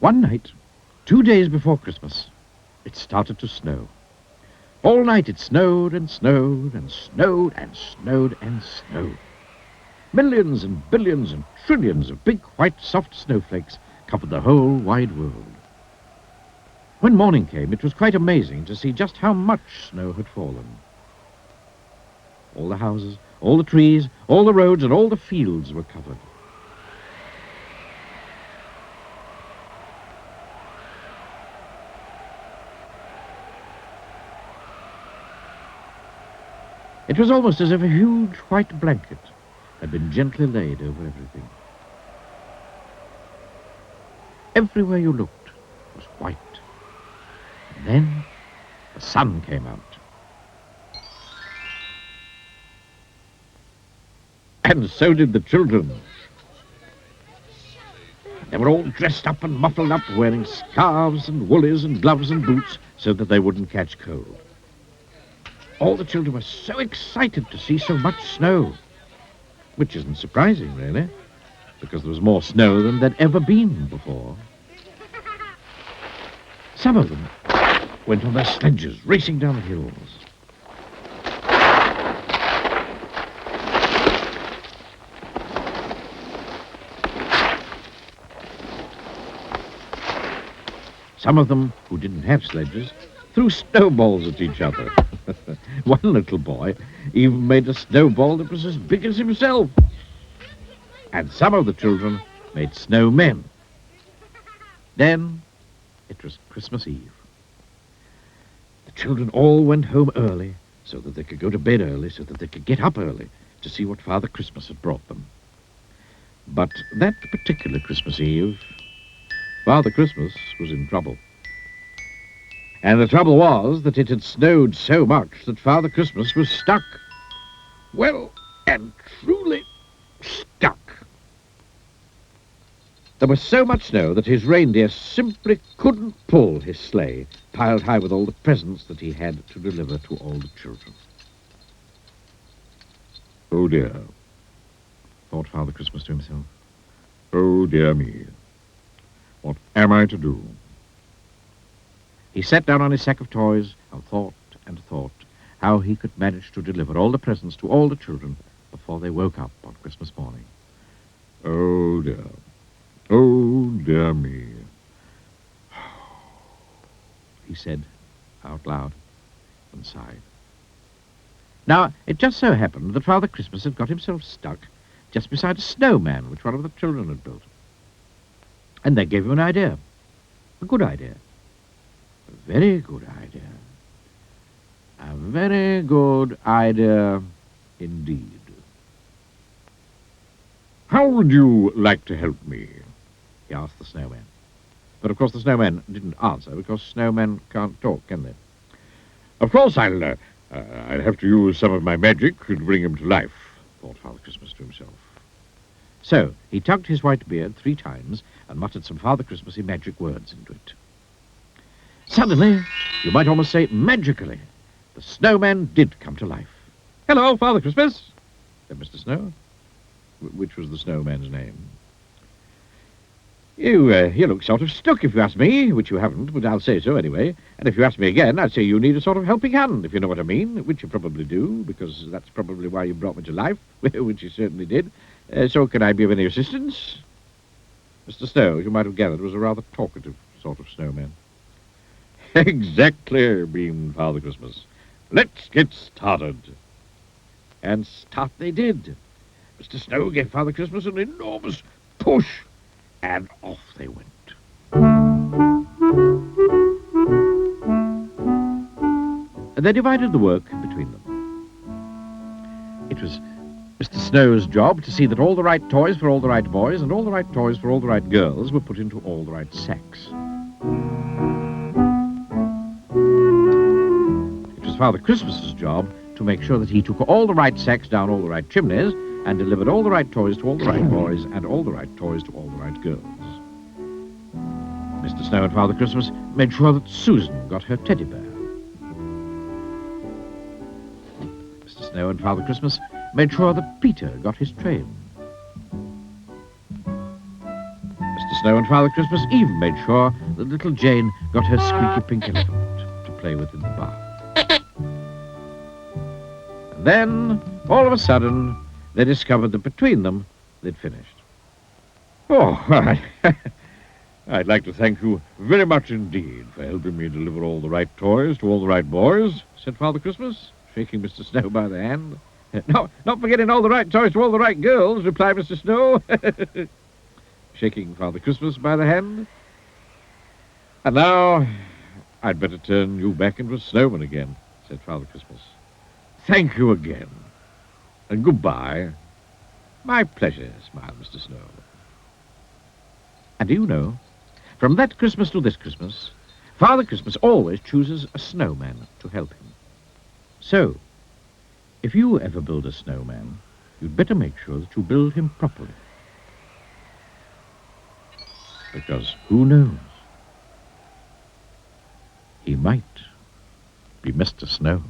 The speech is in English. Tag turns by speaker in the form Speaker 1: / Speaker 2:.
Speaker 1: One night, 2 days before Christmas, it started to snow. All night it snowed and snowed and snowed and snowed and snowed. Millions and billions and trillions of big, white, soft snowflakes covered the whole wide world. When morning came, it was quite amazing to see just how much snow had fallen. All the houses, all the trees, all the roads, and all the fields were covered. It was almost as if a huge white blanket had been gently laid over everything. Everywhere you looked was white. And then the sun came out. And so did the children. They were all dressed up and muffled up, wearing scarves and woolies and gloves and boots so that they wouldn't catch cold. All the children were so excited to see so much snow, which isn't surprising, really, because there was more snow than there'd ever been before. Some of them went on their sledges, racing down the hills. Some of them, who didn't have sledges, threw snowballs at each other. One little boy even made a snowball that was as big as himself. And some of the children made snowmen. Then it was Christmas Eve. The children all went home early so that they could go to bed early, so that they could get up early to see what Father Christmas had brought them. But that particular Christmas Eve, Father Christmas was in trouble. And the trouble was that it had snowed so much that Father Christmas was stuck. Well, and truly stuck. There was so much snow that his reindeer simply couldn't pull his sleigh, piled high with all the presents that he had to deliver to all the children. Oh dear, thought Father Christmas to himself. Oh dear me, what am I to do? He sat down on his sack of toys and thought how he could manage to deliver all the presents to all the children before they woke up on Christmas morning. Oh dear me, he said out loud and sighed. Now, it just so happened that Father Christmas had got himself stuck just beside a snowman which one of the children had built. And that gave him an idea, a good idea. A very good idea. A very good idea indeed. How would you like to help me? He asked the snowman. But of course the snowman didn't answer because snowmen can't talk, can they? Of course I'll have to use some of my magic to bring him to life, thought Father Christmas to himself. So he tugged his white beard 3 times and muttered some Father Christmassy magic words into it. Suddenly, you might almost say magically, the snowman did come to life. Hello, Father Christmas, said Mr. Snow, which was the snowman's name. You look sort of stuck, if you ask me, which you haven't, but I'll say so anyway. And if you ask me again, I'd say you need a sort of helping hand, if you know what I mean, which you probably do, because that's probably why you brought me to life, which you certainly did. So can I be of any assistance? Mr. Snow, as you might have gathered, was a rather talkative sort of snowman. Exactly, beamed Father Christmas. Let's get started. And start they did. Mr. Snow gave Father Christmas an enormous push, and off they went. And they divided the work between them. It was Mr. Snow's job to see that all the right toys for all the right boys and all the right toys for all the right girls were put into all the right sacks. It was Father Christmas's job to make sure that he took all the right sacks down all the right chimneys and delivered all the right toys to all the right boys and all the right toys to all the right girls. Mr. Snow and Father Christmas made sure that Susan got her teddy bear. Mr. Snow and Father Christmas made sure that Peter got his train. Mr. Snow and Father Christmas even made sure that little Jane got her squeaky pink elephant to play with in the bath. And then, all of a sudden, they discovered that between them, they'd finished. Oh, I'd like to thank you very much indeed for helping me deliver all the right toys to all the right boys, said Father Christmas, shaking Mr. Snow by the hand. No, not forgetting all the right toys to all the right girls, replied Mr. Snow, shaking Father Christmas by the hand. And now, I'd better turn you back into a snowman again, said Father Christmas. Thank you again, and goodbye. My pleasure, smiled Mr. Snow. And do you know, from that Christmas to this Christmas, Father Christmas always chooses a snowman to help him. So, if you ever build a snowman, you'd better make sure that you build him properly. Because who knows? He might be Mr. Snow.